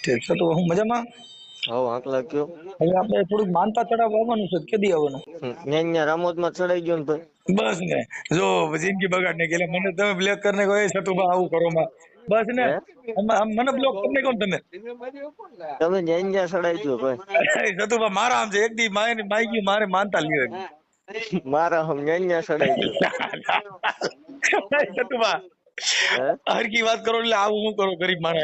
ઠીક છે. તો હું મજામાં. હવ આંકલા કયો હવે આપણે થોડુંક માનતા ચડાવવા આવવાનું છે. કેદી આવવાનું? ન્યા રામોદ માં ચડાઈ ગયો ને ભાઈ. બસ ને જો જિંદગી બગાડ ને ગયેલા. મને તમે બ્લોક કરીને કહો સતુભા આવું કરો માં. બસ ને મને બ્લોક કરીને કહો તમે તમે ન્યા ચડાઈ ગયો ભાઈ. સતુભા મારા આમ છે. એક દી માઈ ગયું મારે માનતા લ્યો મારા હમ ન્યા ચડાઈ ગયો સતુભા હરકી વાત કરો એટલે આવું હું કરો ગરીબ માણસ.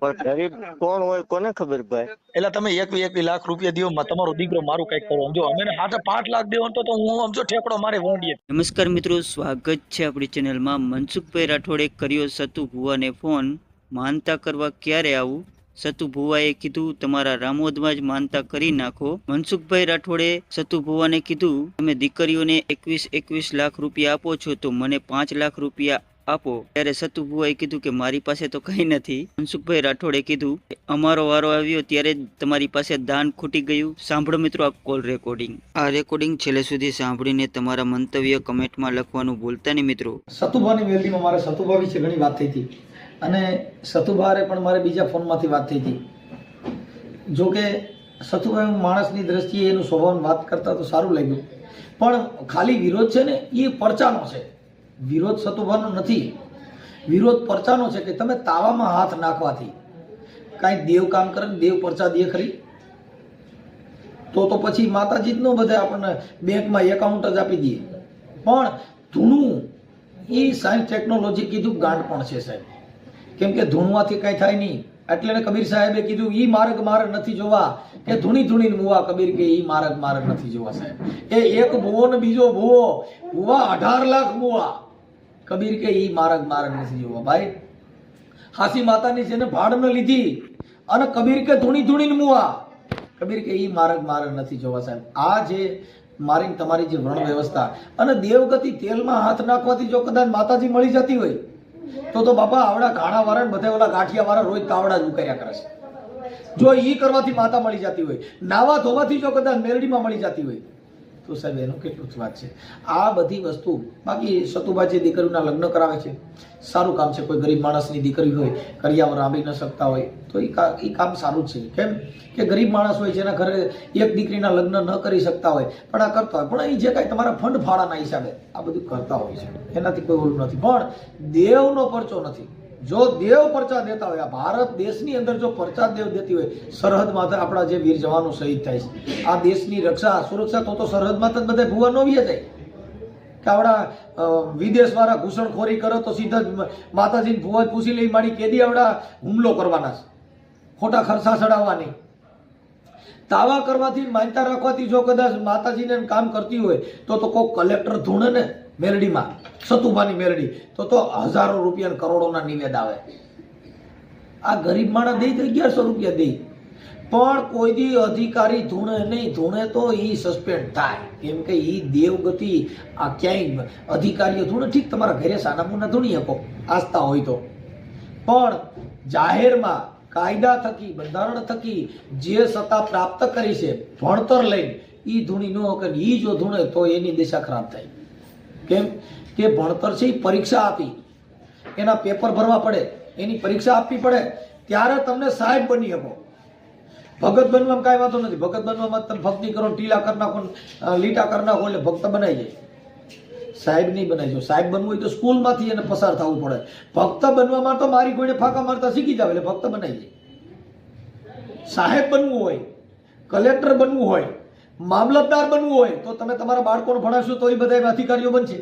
પણ ગરીબ કોણ હોય કોને ખબર ભાઈ. એટલે તમે 1 લાખ રૂપિયા દો તમારો દીકરો મારું કઈક કરો. જો અમે 5 લાખ દેવો તો હું સમજો ઠેકડો મારે વોંડીએ. નમસ્કાર મિત્રો, સ્વાગત છે આપણી ચેનલમાં. મનસુખભાઈ રાઠોડે કર્યો સતુ ભુવાને ફોન, માનતા કરવા ક્યારે આવું? સતુ ભુવાએ કીધું તમારા રામોદમાં જ માનતા કરી નાખો. મનસુખભાઈ રાઠોડે સતુ ભુવાને કીધું તમે દીકરીઓને 21 લાખ રૂપિયા આપો છો તો મને 5 લાખ રૂપિયા આપો. ત્યારે સતુ ભુવાએ કીધું કે મારી પાસે તો કઈ નથી. મનસુખભાઈ રાઠોડે કીધું અમારો વારો આવ્યો ત્યારે તમારી પાસે દાન ખૂટી ગયું. સાંભળો મિત્રો આ કોલ રેકોર્ડિંગ. આ રેકોર્ડિંગ છેલ્લે સુધી સાંભળીને તમારા મંતવ્ય કમેન્ટમાં લખવાનું ભૂલતા નહીં મિત્રો. સતુભાની મેલડીમાં મારે સતુભા વિશે ઘણી વાત થઈ હતી અને સતુભારે પણ મારે બીજા ફોનમાંથી વાત થઈ હતી. જો કે સતુભાઈ માણસની દ્રષ્ટિએ એનું સ્વભાવ વાત કરતા તો સારું લાગ્યું, પણ ખાલી વિરોધ છે ને એ પરચાનો છે. વિરોધ સતુભાનો નથી, વિરોધ પરચાનો છે કે તમે તાવામાં હાથ નાખવાથી કાંઈ દેવ કામ કરે ને દેવ પરચા દે ખરી? તો પછી માતાજી જ ન બધે આપણને બેંકમાં એકાઉન્ટ જ આપી દઈએ. પણ ધૂણું એ સાયન્સ ટેકનોલોજી કીધું ગાંડ પણ છે સાહેબ, કેમ કે ધૂણવાથી કાંઈ થાય નહીં. એટલે કબીર સાહેબે કીધું ઈ માર્ગ મારે નથી જોવા કે ધૂણી ધૂણીને મુવા. કબીર કે ઈ માર્ગ મારે નથી જોવા સાહેબ. એ એક ભૂવો ને બીજો ભૂવો, ભૂવા 18 લાખ મુવા. કબીર કે ઈ માર્ગ મારે નથી જોવા. ભાઈ હાસી માતાની છે ને ભાડ ન લીધી અને કબીર કે ધૂણી ધૂણીને મુવા. કબીર કે ઈ માર્ગ મારે નથી જોવા સાહેબ. આ જે મારી તમારી જે વર્ણ વ્યવસ્થા અને દેવગતિ તેલમાં હાથ નાખવાથી જો કદાચ માતાજી મળી જતી હોય તો બાપા આવડા ઘાણા વાળા ને બધા ઓલા ગાંઠિયા વાળા રોજ તાવડા જ ઉકાર્યા કરે છે. જો ઈ કરવાથી માતા મળી જતી હોય, નાવા ધોવાથી જો કદાચ મેલડીમાં મળી જતી હોય તો સાહેબ એનું કેટલું જ વાત છે. આ બધી વસ્તુ બાકી સતુભા જે દીકરીઓના લગ્ન કરાવે છે સારું કામ છે. કોઈ ગરીબ માણસની દીકરી હોય, કરિયાવર આંબી ન શકતા હોય તો એ કામ સારું જ છે. કેમ કે ગરીબ માણસ હોય જેના ઘરે એક દીકરીના લગ્ન ન કરી શકતા હોય પણ આ કરતા હોય, પણ અહીં જે કાંઈ તમારા ફંડ ફાળાના હિસાબે આ બધું કરતા હોય છે, એનાથી કોઈ ઓલું નથી. પણ દેવનો પરચો નથી. જો દેવ પરચા દેતા હોય, આ ભારત દેશની અંદર જો પરચા દેવ દેતી હોય, સરહદમાં આપણા જે વીર જવાનો શહીદ થાય છે, આ દેશની રક્ષા સુરક્ષા તો સરહદમાં જ બધા ભૂવા ન વ્યા જાય કે આવડા વિદેશ વાળા ઘૂસણખોરી કરો તો સીધા જ માતાજીને ભૂવા પૂછી લઈ મારી કેદી આવડા હુમલો કરવાના છે, ખોટા ખર્ચા ચડાવવાની. દાવા કરવાથી માનતા રાખવાથી જો કદાચ માતાજીને કામ કરતી હોય તો કોઈક કલેક્ટર ધૂણે ને મેલડીમાં સતુભાની મેલડી તો હજારો રૂપિયા કરોડોના નિવેદ આવે. આ ગરીબ માણસ દઈ તો 1100 રૂપિયા દઈ, પણ કોઈ દી અધિકારી ધૂણે નહીં. ધૂણે તો ઈ સસ્પેન્ડ થાય, કેમ કે ઈ દેવગતિ. આ ક્યાંય અધિકારીઓ ધૂણે ઠીક તમારા ઘરે સાનામુના ધૂણી શકો આસ્થા હોય તો, પણ જાહેરમાં કાયદા થકી બંધારણ થકી જે સત્તા પ્રાપ્ત કરી છે ભણતર લઈને ઈ ધૂણી ન કે ઈ જો ધૂણે તો એની દિશા ખરાબ થાય. કેમ કે ભણતર છે એ પરીક્ષા આપી, એના પેપર ભરવા પડે, એની પરીક્ષા આપવી પડે ત્યારે તમને સાહેબ બની શકો. ભગત બનવામાં કાંઈ વાંધો નથી. ભગત બનવામાં તમે ભક્તિ કરો, ટીલા કરી નાખો, લીટા કરી નાખો એટલે ભક્ત બનાવી જાય. સાહેબ નહીં બનાવી જો. સાહેબ બનવું હોય તો સ્કૂલમાંથી એને પસાર થવું પડે. ભક્ત બનવામાં તો મારી કોઈને ફાંકા મારતા શીખી જાવ એટલે ભક્ત બનાવી જાય. સાહેબ બનવું હોય, કલેક્ટર બનવું હોય, મામલતદાર બનવું હોય તો તમે તમારા બાળકોને ભણાવશો તો એ બધા અધિકારીઓ બનશે.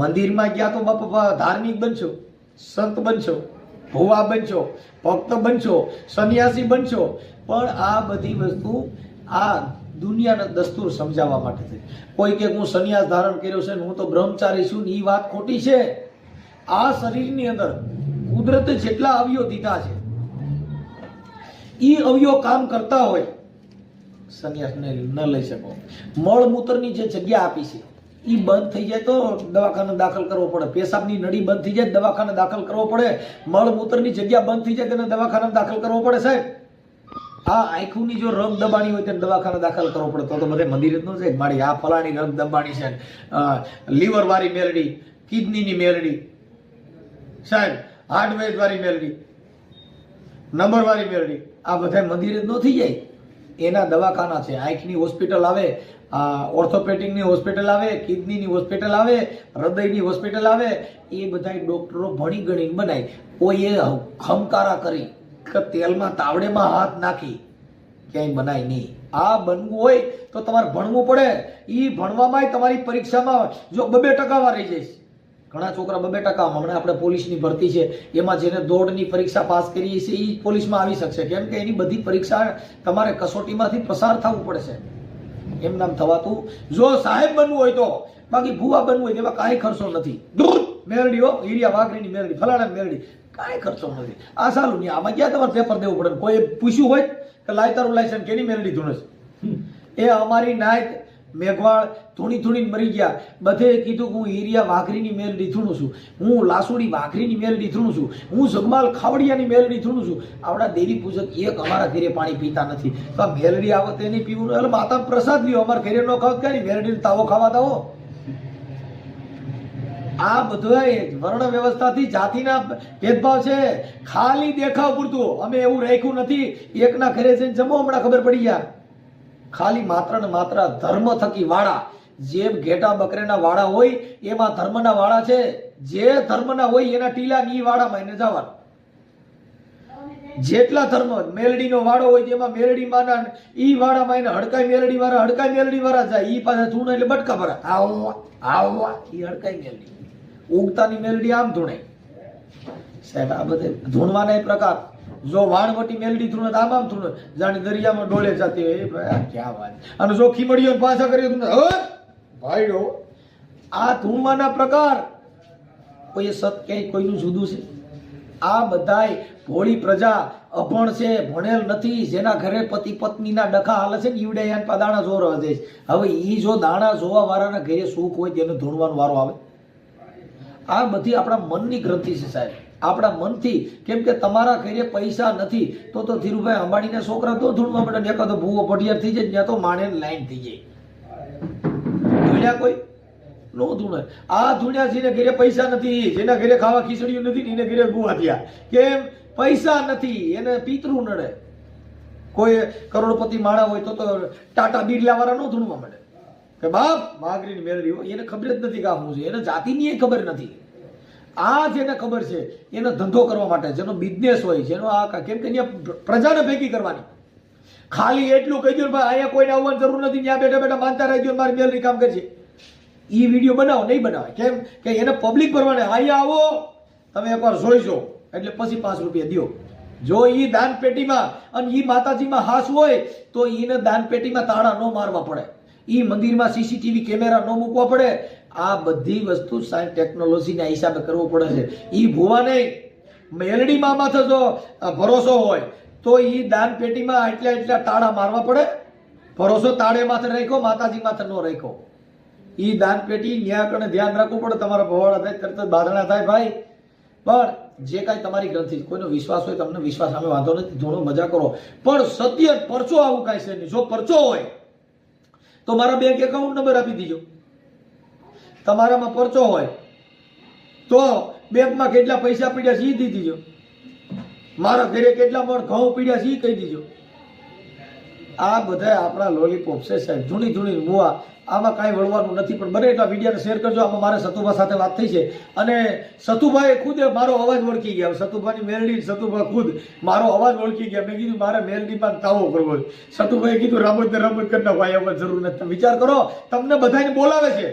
મંદિરમાં ગયા તો બાપા ધાર્મિક બનશો, સંત બનશો, ભુવા બનશો, ભક્ત બનશો, સંન્યાસી બનશો. પણ આ બધી વસ્તુ આ દુનિયાના દસ્તુર સમજાવવા માટે છે. કોઈ કે હું સંન્યાસ ધારણ કર્યો છે ને હું તો બ્રહ્મચારી છું ને એ વાત ખોટી છે. આ શરીરની અંદર કુદરતે જેટલા અવયવ દીધા છે એ અવયવ કામ કરતા હોય સંન્યાસ ન લઈ શકો. મળમૂત્રની જે જગ્યા આપી છે એ બંધ થઈ જાય તો દવાખાને દાખલ કરવો પડે. પેશાબની નળી બંધ થઈ જાય દવાખાને દાખલ કરવો પડે. મળમૂત્રની જગ્યા બંધ થઈ જાય તેને દવાખાને દાખલ કરવો પડે સાહેબ. આ આંખોની જો રગ દબાણી હોય તેને દવાખાને દાખલ કરવો પડે તો બધે મંદિર જ ન જાય મારી આ ફલાણી રગ દબાણી છે, લીવર વાળી મેલડી, કિડનીની મેલડી સાહેબ, હાર્ટવેર વાળી મેલડી. નંબરવાળી મેળવી. આ બધા મંદિરે ન થઈ જાય. એના દવાખાના છે, આંખની હોસ્પિટલ આવે, ઓર્થોપેડિકની હોસ્પિટલ આવે, કિડનીની હોસ્પિટલ આવે, હૃદયની હોસ્પિટલ આવે. એ બધા ડોક્ટરો ભણી ગણીને બનાય. કોઈએ ખમકારા કરી કે તેલમાં તાવડેમાં હાથ નાખી ક્યાંય બનાય નહીં. આ બનવું હોય તો તમારે ભણવું પડે. એ ભણવામાં તમારી પરીક્ષામાં જો 2% રહી જઈશ. ઘણા છોકરા 2%, હમણાં આપણે પોલીસની ભરતી છે એમાં જેને દોડની પરીક્ષા પાસ કરી છે એ પોલીસમાં આવી શકશે. કેમ કે એની બધી પરીક્ષા તમારે કસોટીમાંથી પસાર થવું પડશે. એમ નામ થવાતું. જો સાહેબ બનવું હોય તો, બાકી ભૂવા બનવું હોય તેમાં કાંઈ ખર્ચો નથી. મેરડી હો, હીરિયા વાઘરીની મેરડી, ફલાણા મેરડી, કાંઈ ખર્ચો નથી. આ સારું નહીં. આમાં ક્યાં તમારે પેપર દેવું પડે? કોઈ પૂછ્યું હોય કે લાય તારું લાયસન્સ કેની મેરડી ધૂણે છે? એ અમારી નાયક મેઘવાળ ધૂણી ધૂણીને મરી ગયા. બધે કીધું હું હીરિયા વાઘરીની મેલડી ધૂણું છું, હું લાસુડી વાઘરીની મેલડી ધૂણું છું, હું જગમાલ ખાવડિયાની મેલડી ધૂણું છું. આવડા દેવી પૂજક એક અમારા ઘરે પાણી પીતા નથી. તો આ મેલડી આવે તો નહીં પીવું? એટલે માતા પ્રસાદ લ્યો, અમારા ઘરે નો ખાવ ક્યાં મેલડી તાવો ખાવા દાવો. આ બધા વર્ણ વ્યવસ્થાથી જાતિના ભેદભાવ છે, ખાલી દેખાવ પૂરતું. અમે એવું રાખ્યું નથી એકના ઘરે જઈને જમો, હમણાં ખબર પડી ગયા. ખાલી માત્ર ને માત્ર ધર્મ થકી વાળા. જેમ ઘેટા બકરેના વાળા હોય એમાં ધર્મના વાળા છે. જે ધર્મના હોય એના ટીલા ની વાળામાં એને જવાનું. જેટલા ધર્મ મેલડીનો વાળો હોય તેમાં મેલડી માના ઈ વાળામાં એને હડકાઈ મેલડી વાળા જાય. ઈ પાસે ધૂણ એટલે બટકા ભરા, આવો આવો, ઈ હડકાઈ મેલડી. ઉગતાની મેલડી આમ ધૂણે. સાહેબ આ બધે ધૂણવાના પ્રકાર. જો વાણવટી મેલડી ધૂણે આમ આમ ધૂણે, જાણે દરિયામાં ડોલે જતી હોય. એ ભાઈ આ ક્યાં વાત. અને જો ખીમડીઓ પાછા કરીએ ભાઈઓ, આ ધૂણવાના પ્રકાર. કોઈ સત ક્યાંય કોઈનું જુદું છે? આ બધાય ભોળી પ્રજા અભણ છે, ભણેલ નથી. જેના ઘરે પતિ પત્નીના ડખા હાલે છે ને ઈવડે દાણા જોવા દે છે. હવે ઈ જો દાણા જોવા વાળાના ઘરે સુખ હોય તેને ધૂણવાનો વારો આવે? આ બધી આપણા મનની ગ્રંથિ છે સાહેબ, આપણા મનથી. કેમ કે તમારા ઘરે પૈસા નથી તો ધીરુભાઈ અંબાણીના છોકરા તો ધૂણવા મળે, એકાદો ભૂવો પઢિયાર થઈ જાય, ત્યાં તો માણે લાઈન થઈ જાય. ધૂણ્યા કોઈ નો ધૂણે. આ ધૂણ્યા જેને ઘરે પૈસા નથી, જેના ઘરે ખાવા ખીચડીઓ નથી ને એને ઘરે ભૂવા થયા. કેમ? પૈસા નથી, એને પિતૃ નડે. કોઈ કરોડપતિ માણા હોય તો ટાટા બિરલા વાળા નો ધૂણવા મળે કે બાપ વાઘરીની મેળવી હોય. એને ખબર જ નથી કે શું છે, એને જાતિની ખબર નથી. આ જેને ખબર છે એનો ધંધો કરવા માટે, જેનો બિઝનેસ હોય, જેનો આ કેમ કે પ્રજાને ભેગી કરવાની. ખાલી એટલું કહી દો ભાઈ અહીંયા કોઈને આવવાની જરૂર નથી, ત્યાં બેઠા બેઠા માનતા રહી ગયો મારી મેલરી કામ કરશે. ઈ વિડીયો બનાવો નહીં બનાવે. કેમ કે એને પબ્લિક પરવાને અહીંયા આવો તમે એકવાર જોઈજો એટલે પછી 5 રૂપિયા દો. જો ઈ દાન પેટીમાં અને ઈ માતાજીમાં હાસ હોય તો એને દાન પેટીમાં તાળા ન મારવા પડે, ઈ મંદિરમાં સીસીટીવી કેમેરા ન મૂકવા પડે. આ બધી વસ્તુ સાયન્સ ટેકનોલોજીના હિસાબે કરવું પડે છે. ઈ ભૂવા નહીં, મેલડીમાં માથે જો ભરોસો હોય તો ઈ દાન પેટીમાં એટલા તાળા મારવા પડે. ભરોસો તાળે માથે રાખ્યો, માતાજી માથે ન રાખ્યો. ઈ દાન પેટી ન્યા કણે ધ્યાન રાખવું પડે. તમારા ભવાડા થાય તરત બાંધણા થાય ભાઈ. પણ જે કાંઈ તમારી ગ્રંથિ, કોઈનો વિશ્વાસ હોય તમને વિશ્વાસ સામે વાંધો નથી, થોડો મજા કરો. પણ સત્ય પરચો આવું કાંઈ છે નહીં. જો પરચો હોય તો મારા બેંક એકાઉન્ટ નંબર આપી દીજો. તમારામાં પરચો હોય તો બેંકમાં કેટલા પૈસા પીડ્યા છે એ દી દીજો. મારા ઘરે કેટલા મણ ઘઉં પીડ્યા છે એ કહી દીજો. આ બધા આપણા લોલીપોપ છે સાહેબ, ધૂણી ધૂણી મુવા. આમાં કાંઈ વળવાનું નથી. પણ બને એટલા વિડીયોને શેર કરજો. આમાં મારે સતુભા સાથે વાત થઈ છે અને સતુભાઈ ખુદ મારો અવાજ ઓળખી ગયા. સતુભાની મેલડી, સતુભા ખુદ મારો અવાજ ઓળખી ગયા. મેં કીધું મારે મેલડીમાં તાવો કરવો. સતુભાઈ કીધું રામોદ ને રામોદ કરી નાખો, અહીંયા જરૂર નથી. વિચાર કરો, તમને બધાને બોલાવે છે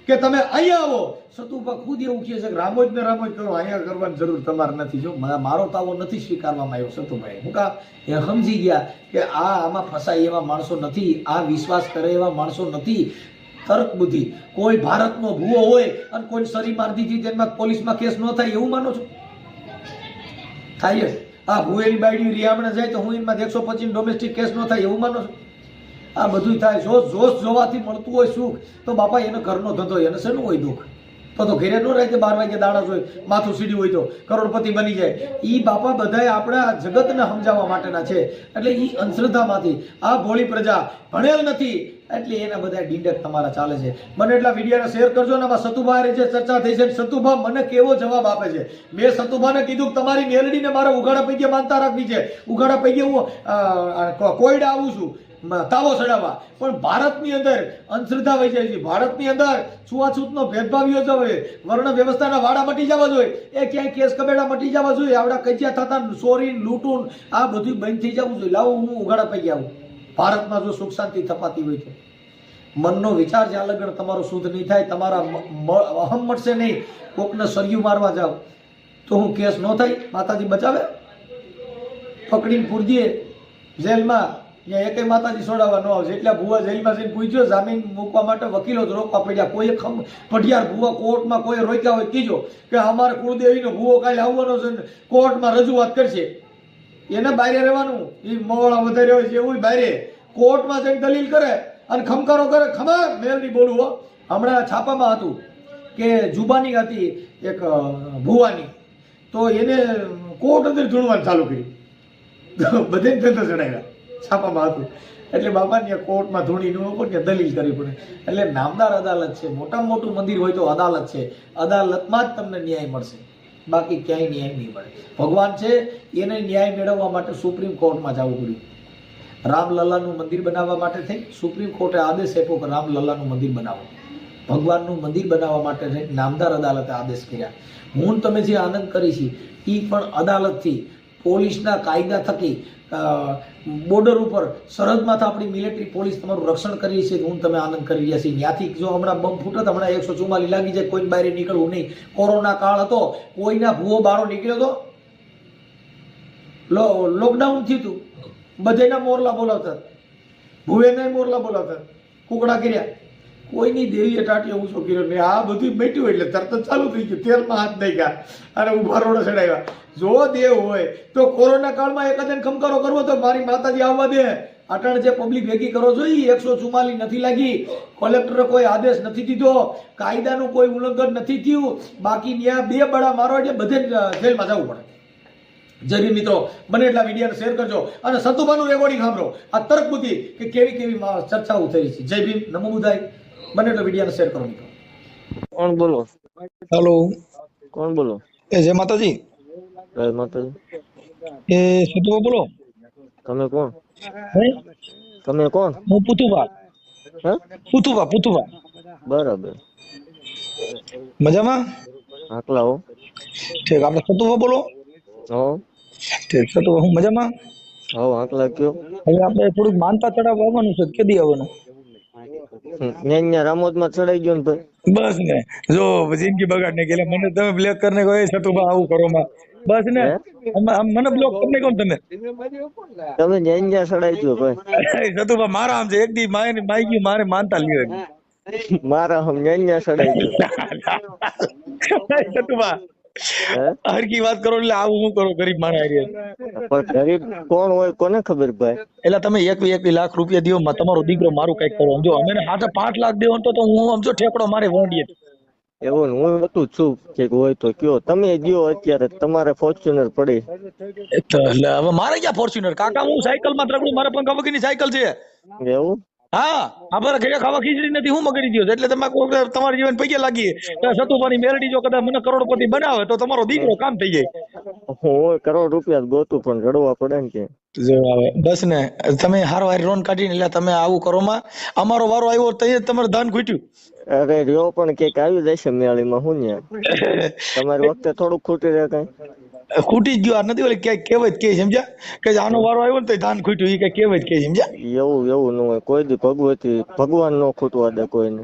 કે તમે અહીંયા આવો. સતુભા ખુદ એવું કહે છે કે રામોદ ને રામોદ કરો, અહીંયા કરવાની જરૂર તમારે નથી. જો મારો તાવો નથી સ્વીકારવામાં આવ્યો સતુભાઈ. હું કા એ સમજી ગયા કે આમાં ફસાય એવા માણસો નથી, આ વિશ્વાસ કરે એવા માણસો નથી. તર્ક બુદ્ધિ. કોઈ ભારતનો ભૂવો હોય અને કોઈ સરી માર દીધી તેમાં પોલીસમાં કેસ ન થાય એવું માનો છો? થાય જ. આ ભૂવેલી બાયડી રિયામણે જાય તો હું એમાં 125 ડોમેસ્ટિક કેસ ન થાય એવું માનો છો? આ બધું થાય. જોશ જોવાથી મળતું હોય સુખ તો બાપા એનો ઘરનો ધંધો, એને શેનું હોય દુઃખ? તો ઘેરે ન રહે 12 વાગે દાડા જોઈ માથું સીડ્યું હોય તો કરોડપતિ બની જાય. ઈ બાપા બધાય આપણા જગતને સમજાવવા માટેના છે. એટલે ઈ અંધશ્રદ્ધામાંથી આ ભોળી પ્રજા ભણેલ નથી, એટલે એના બધા ડીંડક તમારા ચાલે છે. મને એટલા વિડીયોને શેર કરજો ને આમાં સતુભાઈ જે ચર્ચા થઈ છે સતુભા મને કેવો જવાબ આપે છે. મેં સતુભાને કીધું કે તમારી મેલડીને મારે ઉઘાડા પૈકી માનતા રાખવી છે, ઉઘાડા પૈકી હું કોયડા આવું છું તાવો ચડાવવા, પણ ભારતની અંદર અંધશ્રદ્ધા વહી જાય છે, ભારતની અંદર છૂઆછૂતનો ભેદભાવ યોજવો જોઈએ, વર્ણ વ્યવસ્થાના વાડા મટી જવા જોઈએ, એ ક્યાંય કેસ કબેડા મટી જવા જોઈએ, આવડા કજિયા થતા ચોરી લૂંટું આ બધું બંધ થઈ જવું જોઈએ. લાવો હું ઉઘાડા પૈકી આવું. ભારતમાં જો સુખ શાંતિ થપાતી હોય તો મનનો વિચાર જ્યાં લગન તમારો શુદ્ધ નહીં થાય, તમારા અહમ મળશે નહીં, કોકને સરયું મારવા જાવ તો હું કેસ ન થાય? માતાજી બચાવે? પકડીને પૂરજીએ જેલમાં, ત્યાં એકેય માતાજી છોડાવવા ન આવશે. એટલા ભૂવા જેલમાં જઈને પૂછ્યો, જામીન મૂકવા માટે વકીલો જ રોકવા પડ્યા. કોઈ પઢિયાર ભૂવા કોર્ટમાં કોઈ રોક્યા હોય કીજો કે અમારે કુળદેવીનો ભૂવો કાલે આવવાનો છે, કોર્ટમાં રજૂઆત કરશે, એને બહાર રહેવાનું. એ મોવાળા વધારે હોય છે એવું બહાર કોર્ટમાં જઈને દલીલ કરે અને ખમકારો કરે. ખબર મેલની બોલું હો, હમણાં છાપામાં હતું કે જુબાની હતી એક ભુવાની, તો એને કોર્ટ અંદર ધૂણવાનું ચાલુ કર્યું, બધે ધંધો ચડાવ્યા, છાપામાં હતું. એટલે બાપાને કોર્ટમાં ધૂણી ન પડે, દલીલ કરવી પડે. એટલે નામદાર અદાલત છે, મોટામાં મોટું મંદિર હોય તો અદાલત છે, અદાલતમાં જ તમને ન્યાય મળશે, બાકી ક્યાંય ન્યાય નહીં મળે. ભગવાન છે એને ન્યાય મેળવવા માટે સુપ્રીમ કોર્ટમાં જવું પડ્યું. રામલલ્લાનું મંદિર બનાવવા માટે થઈ સુપ્રીમ કોર્ટે આદેશ આપ્યો કે રામલલ્લાનું મંદિર બનાવો. ભગવાનનું મંદિર બનાવવા માટે થઈ નામદાર અદાલતે આદેશ કર્યા. હું તમે જે આનંદ કરી છે એ પણ અદાલતથી, પોલીસના કાયદા થકી, બોર્ડર ઉપર સરહદમાં આપણી મિલિટરી પોલીસ તમારું રક્ષણ કરી છે. હું તમે આનંદ કરી રહ્યા છીએ. ત્યાંથી જો હમણાં બમ ફૂટત, હમણાં 144 લાગી જાય, કોઈને બહાર નીકળવું નહીં. કોરોના કાળ હતો, કોઈના ભૂવો બારો નીકળ્યો હતો, લોકડાઉન થયું હતું, બધાના મોરલા બોલાવતા, ભૂવેના મોરલા બોલાવતા, કુકડા કર્યા, કોઈની દેવીએ ટાટીઓ ઊંચો કર્યો નહીં. આ બધું બેઠ્યું એટલે તરત જ ચાલુ થઈ ગયું, તેલમાં હાથ નહીં ગયા અને ઉભા રોડે ચડાવ્યા. જો દેવ હોય તો કોરોના કાળમાં એકાદને ખમકારો કરવો તો મારી માતાજી આવવા દે. અટાણ જે પબ્લિક ભેગી કરો છો 144 નથી લાગી, કલેક્ટરે કોઈ આદેશ નથી દીધો, કાયદાનું કોઈ ઉલ્લંઘન નથી થયું, બાકી ત્યાં 2 બડા મારો એટલે બધે જેલમાં જવું પડે. જય મિત્રો, બને એટલા વિડીયોને શેર કરજો અને સતુભાનું રેકોર્ડિંગ સાંભળો. આ તર્ક બુદ્ધિ કે કેવી કેવી ચર્ચાઓ થઈ છે. જય ભીમ, નમો બુદ્ધાય. બને એટલા વિડીયોને શેર કરો મિત્રો. કોણ બોલો? હેલો, કોણ બોલો? એ જય માતાજી. જય માતાજી. એ સતુભા બોલો. તમે કોણ? હે? તમે કોણ? હું પુતુભા. હે? પુતુભા. બરાબર. મજામાં? આકલા હો. ઠીક, આપણે સતુભા બોલો. હો. ઠીક, સતુભા હું મજામાં. હો, આકલા કયો. હવે આપણે થોડુંક માનતા ચડાવવા આવવાનું છે, કેદી આવવાનું? ન્યા રામોદમાં ચડાઈ ગયો ને ભાઈ. બસ ને, જો જિંદગી બગાડ ને ગયેલા મને તમે બ્લોક કરીને કહો સતુભા આવું કરો માં, બસ ને મને બ્લોક કરીને કોણ તમે ન્યા ચડાઈ ગયો ભાઈ. સતુભા મારા આમ છે, એક દી માઈ ગયું મારે માનતા લ્યો મારા હમ ન્યા ચડાઈ ગયો. સતુભા હરકી વાત કરો એટલે આવું હું કરો ગરીબ માણસ. પણ ગરીબ કોણ હોય કોને ખબર ભાઈ. એટલે તમે 1 લાખ રૂપિયા દો, તમારો દીકરો મારું કઈક કરો. સમજો અમે 5 લાખ દેવો તો હું સમજો ઠેકડો મારે વોંડીએ. એવું હું હતું છું કે હોય તો કયો તમે દો. અત્યારે તમારે ફોર્ચ્યુનર પડી. એટલે હવે મારે ક્યાં ફોર્ચ્યુનર કાકા, હું સાયકલ માં ત્રકડું, મારે પંખા વગરની સાયકલ છે. એવું? હા, અમારે ઘરે ખાવા ખીચડી નથી, હું મગડી દો. એટલે તમે તમારા જીવન પૈકી લાગી સતુભાની મેરડી જો કદાચ મને કરોડપતિ બનાવે તો તમારો દીકરો કામ થઈ જાય. હું કરોડ રૂપિયા ગોતું પણ રડવા પડે ને કે બસ ને તમે હારવાર લોન કાઢીને એટલે તમે આવું કરો માં. અમારો વારો આવ્યો તો તમારે ધાન ખૂટ્યું. અરે રહ્યો પણ કઈક આવી જશે મેળીમાં. હું ને તમારી વખતે થોડુંક ખૂટી રહે કઈ ખૂટી જ ગયું. આ નથી ઓલી ક્યાંક કહેવત કે સમજ્યા કે આનો વારો આવ્યો ને તો ધાન ખૂટ્યું, એ કઈ કહેવત કે સમજ્યા. એવું ન હોય કોઈ દી. ભગવાન નો ખૂટવા દે કોઈને.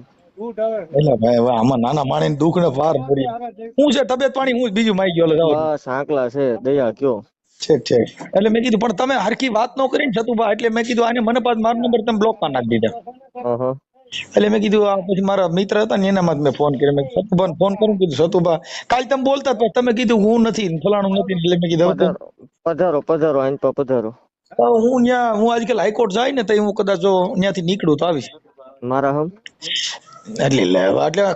એટલે ભાઈ હવે આમાં નાના માણસ દુઃખ ને પાર પડી. હું છે તબિયત પાણી હું બીજું માઈ ગયો. બસ આંકલા છે, દયા કયો. ઠીક. એટલે મેં કીધું પણ તમે હરખી વાત ન કરી ને સતુભા, એટલે મેં કીધું આને મને પાછ મારો નંબર તમે બ્લોક માં નાખી દીધા. એટલે મેં કીધું આ પછી મારા મિત્ર હતા ને એનામાં મેં ફોન કર્યો. મેં સતુભાને ફોન કરું, કીધું સતુભા કાલ તમે બોલતા તો તમે કીધું હું નથી ફલાણું નથી. એટલે મેં કીધું પધારો આઈન પર પધારો. હું આજકાલ હાઈકોર્ટ જાય ને તો હું કદાચ જો ત્યાંથી નીકળું તો આવીશ મારા હમ. એટલે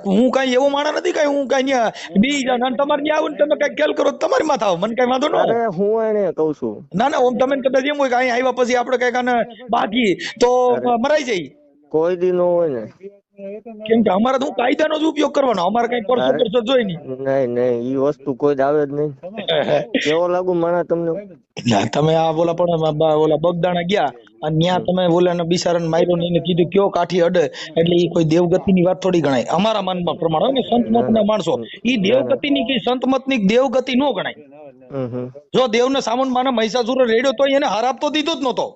હું કઈ એવો માણસ નથી કઈ હું કઈ બી જાઉં. તમારે ત્યાં આવું ને તમે કઈ ખેલ કરો તમારી માથે આવો, મને કઈ વાંધો ન હોય. હું એને કઉ છું ના ઓમ તમે કદાચ એમ હોય કે અહીં આવ્યા પછી આપડે કઈક બાકી તો મરાઈ જાય. કોઈ દી નો હોય ને. કેમ કે અમારે તો હું કાયદાનો જ ઉપયોગ કરવાનો, અમારે કઈ પરસો અરે, પરસો જોઈ નહીં. નહીં ઈ વસ્તુ કોઈ જ આવે જ નહીં. કેવો લાગુ માણા તમને? ના, તમે આ ઓલા પણ ઓલા બગદાણા ગયા અને ત્યાં તમે ઓલાને બિચારાને માર્યો ને એને કીધું કયો કાઠી અડે, એટલે ઈ કોઈ દેવગતિની વાત થોડી ગણાય અમારા માનમાં પ્રમાણે હોય ને. સંત ના મતના ના માણસો ઈ દેવગતિની કે સંત મતની દેવગતિ નો ગણાય. હમ. જો દેવને સામન માને મહિષાસુર રેડ્યો તો એને હરાપ તો દીધો જ નતો.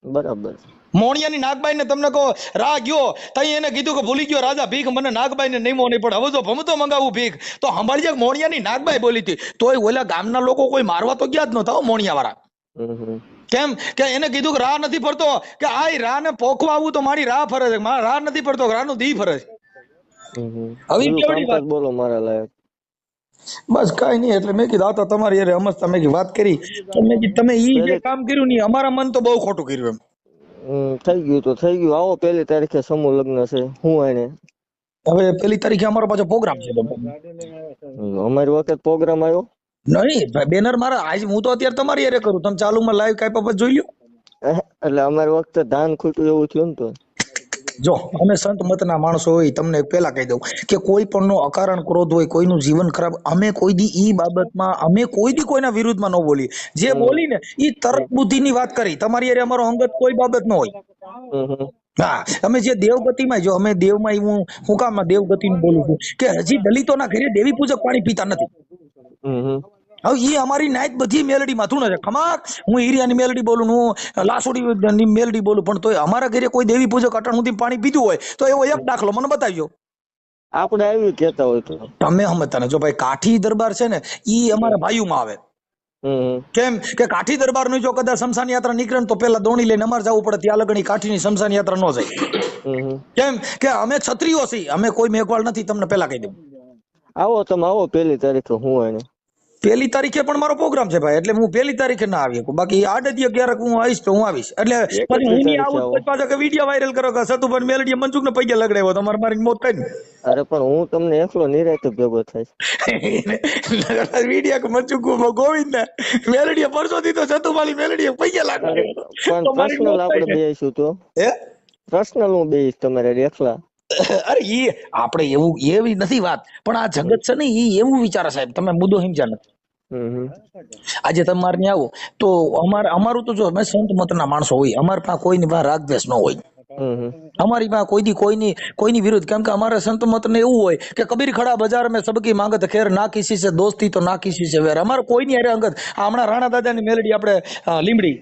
બરાબર. મોણિયાની નાગબાઈ ને તમને કહો રા ગયો તઈ એને કીધું કે ભૂલી ગયો રાજા ભીખ, મને નાગબાઈ ને નહીમો નહીં, પણ હવે જો ભમતો મંગાવું ભીખ, તો સંભાળી જાય મોણિયાની નાગબાઈ બોલી હતી. તોય ઓલા ગામના લોકો કોઈ મારવા તો ગયા જ નતા મોણિયા વાળા. કેમ કે એને કીધું કે રા નથી ફરતો, કે આ રા ને પોખવા આવું તો મારી રા ફરે છે, મારા રા નથી ફરતો, રા નું દી ફરે છે. હવે કેવડી વાત બોલો મારા લાયક. બસ કઈ નહીં, એટલે મેં કીધું આ તો તમારી યાર અમસ્તા મેં વાત કરી, મેં કીધું તમે ઈ જે કામ કર્યું ને અમારા મન તો બહુ ખોટું કર્યું એમ. થઈ ગયું તો થઈ ગયું. આવો 1 તારીખે સમૂહ લગ્ન છે. હું એને હવે 1 તારીખે અમારો પાછો પ્રોગ્રામ છે. અમારી વખત પ્રોગ્રામ આવ્યો નહીં બેનર મારા આજ હું તો અત્યારે તમારી યારે કરું, તમે ચાલુમાં લાઈવ કાંઈ પછી જોઈ લ્યો. એટલે અમારી વખતે ધાન ખૂટ્યું એવું થયું ને. તો જો અમે સંત મતના માણસો હોય, તમને પેલા કહી દઉં કે કોઈ પણ નો અકારણ ક્રોધ હોય, કોઈનું જીવન ખરાબ, અમે કોઈ દી ઈ બાબતમાં અમે કોઈ દી કોઈના વિરુદ્ધમાં ન બોલીએ. જે બોલી ને ઈ તર્ક બુદ્ધિની વાત કરી, તમારી યારે અમારો અંગત કોઈ બાબત ન હોય. હા, અમે જે દેવગતિમાં, જો અમે દેવમાં હું કામ દેવગતિનું બોલું છું કે હજી દલિતોના ઘરે દેવી પૂજક પાણી પીતા નથી. હવે એ અમારી નાયત બધી મેલડી માં થું છે ખમાક, હું હીરિયાની મેલડી બોલું, હું લાસોડી મેલડી બોલું, પણ તોય અમારા ઘરે કોઈ દેવી પૂજક અટાણ સુધી પાણી પીધું હોય તો એવો એક દાખલો મને બતાવ્યો. આપણે આવી કેતા હોય તો તમે સમજતા ને. જો ભાઈ કાઠી દરબાર છે ને ઈ અમારા ભાઈઓમાં આવે. કેમ કે કાઠી દરબાર નું જો કદાચ શમશાન યાત્રા નીકળે તો પેલા દોણી લઈને અમારે જવું પડે, ત્યાં લગણી કાઠીની શમશાન યાત્રા ન જાય. કેમ કે અમે ક્ષત્રિયો છીએ, અમે કોઈ મેઘવાળ નથી, તમને પેલા કહી દઉં. આવો તમે આવો 1 તારીખે. હું એને 1 તારીખે પણ મારો પ્રોગ્રામ છે ભાઈ, એટલે હું 1 તારીખે ના આવી શકું, બાકી આડે ક્યારેક હું આવીશ તો હું આવીશ. એટલે પછી હું નહીં આવું તો પાછા કે વિડીયો વાયરલ કરો કે સતુભાઈ મેલડીએ મનસુખ ને પૈયા લગડાવ્યો, તમારે મારી મોત થાય ને. અરે પણ હું તમને એકલો નિરાતે ભેગો થાય વિડીયો કે મનસુખ ગોવિંદ ને મેલડીએ પરસો દીધો, સતુભાઈ મેલડીએ પૈયા લગાડ્યો. પણ પર્સનલ આપણે બેસીશું તો પર્સનલ હું બેસીશ તમારે એકલા. અરે ઈ આપણે એવું એવી નથી વાત, પણ આ જગત છે ને ઈ એવું વિચારે સાહેબ, તમે મુદ્દો સમજ્યા નથી. આજે તમારે ત્યાં આવો તો અમારું તો જો અમે સંત મતના માણસો હોય, અમારી પાસે કોઈની પાસે રાગદ્વેષ ન હોય. અમારી પાસે કોઈની વિરુદ્ધ, કેમ કે અમારા સંત મત ને એવું હોય કે કબીર ખડા બજાર મેં સબકી માંગત ખેર, ના કિસી સે દોસ્તી તો ના કિસી સે વેર. અમારે કોઈની અરે અંગત. હમણાં રાણા દાદાની મેલડી આપણે લીમડી,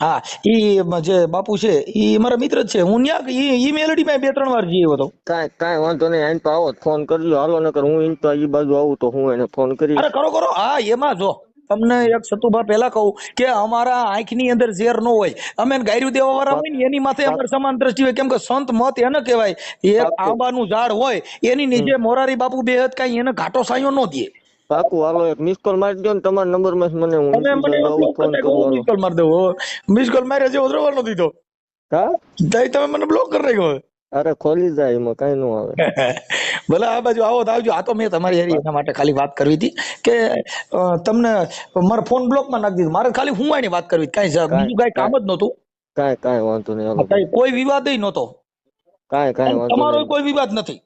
હા ઈ જે બાપુ છે ઈ મારા મિત્ર જ છે, હું ન્યા ઈ મેલડી માં 2-3 વાર જઈએ હતો. કાંઈ વાંધો નહીં, આઈને તો આવો ફોન કરજો. હાલો નકર હું ઈ તો ઈ બાજુ આવું તો હું એને ફોન કરી. અરે કરો. હા એમાં જો તમને એક સતુભા પેલા કહું કે અમારા આંખની અંદર ઝેર ન હોય, અમે ગાયરું દેવા વાળા હોય ને એની માથે અમારે સમાન દ્રષ્ટિ હોય. કેમ કે સંત મત એને કહેવાય, એક આંબાનું ઝાડ હોય એની નીચે મોરારી બાપુ બેહત કઈ એને ઘાટો સાયો ન દે. પાકું. હાલો એક મિસ કોલ મારી દો ને તમારા નંબર માં મને હું ફોન કરું. મિસ કોલ મારી દો. મિસ કોલ માર્યા જેવો દ્રવાનો દીધો. હા તમે મને બ્લોક કરી નાખ્યો. અરે ખોલી જાય, એમાં કઈ નો આવે. ભલે આ બાજુ આવો તો આવજો. આ તો મેં તમારી એના માટે ખાલી વાત કરવી હતી કે તમને મારો ફોન બ્લોક માં નાખી દીધો. મારે ખાલી હું એની વાત કરવી, કઈ બીજું કઈ કામ જ નહોતું. કાંઈ વાંધો નહીં. કોઈ વિવાદ નહોતો, કાંઈ વાંધો તમારો કોઈ વિવાદ નથી.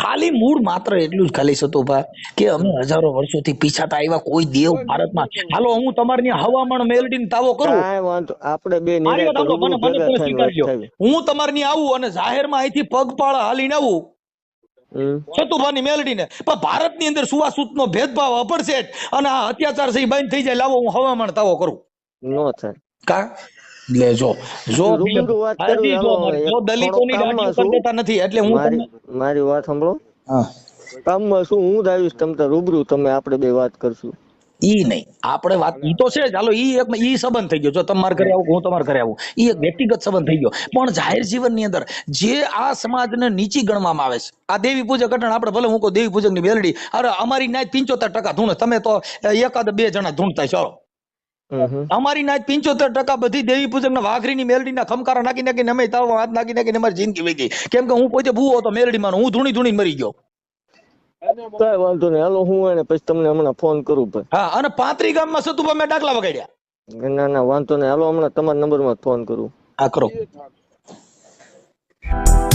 ખાલી મૂળ માત્ર એટલું જ ખાલી સતુભા કે અમે હજારો વર્ષોથી પીછાતા આવ્યા કોઈ દેવ ભારતમાં. હાલો હું તમારી હવામાન મેલડીને તાવો કરું, આપણે બે હું તમારી આવું અને જાહેરમાં અહીંથી પગપાળા હાલીને આવું સતુભાની મેલડીને, પણ ભારતની અંદર સુવાસુત નો ભેદભાવ અપડસેટ અને આ અત્યાચાર છે બંધ થઈ જાય, લાવો હું હવામાન તાવો કરું. નો થાય કા જો દલિતોની ગાડીઓ કરી દેતા નથી. એટલે હું મારી વાત સાંભળો. કામમાં શું હું આવીશ તમ તો રૂબરૂ, તમે આપણે બે વાત કરશું. ઈ નહીં આપણે વાત ઈ તો છે, ચાલો ઈ એક ઈ સંબંધ થઈ ગયો. જો તમારે ઘરે આવું હું તમારે ઘરે આવું, ઈ એક વ્યક્તિગત સંબંધ થઈ ગયો. પણ જાહેર જીવનની અંદર જે આ સમાજને નીચી ગણવામાં આવે છે, આ દેવી પૂજક અટણ આપણે ભલે હું કહું દેવી પૂજક ની મેલડી, અરે અમારી નાય 75% ધૂણે, તમે તો 1-2 જણા ધૂણતા છો. અમારી નાય 75% બધી દેવી પૂજક ના વાઘરીની મેલડી ના ખમકારા નાખી નાખીને અમે તાવ હાથ નાખી નાખીને અમારી જિંદગી વહી ગઈ. કેમ કે હું પોતે ભૂવો હતો મેલડી માં, હું ધૂણી મરી ગયો. કઈ વાંધો નહીં, હાલો હું એને પછી તમને હમણાં ફોન કરું. હા, અને 35 ગામમાં સતુભા મેં ડાકલા વગાડ્યા. ના વાંધો નહીં, હાલો હમણાં તમારા નંબર માં ફોન કરું. હા કરો. છે.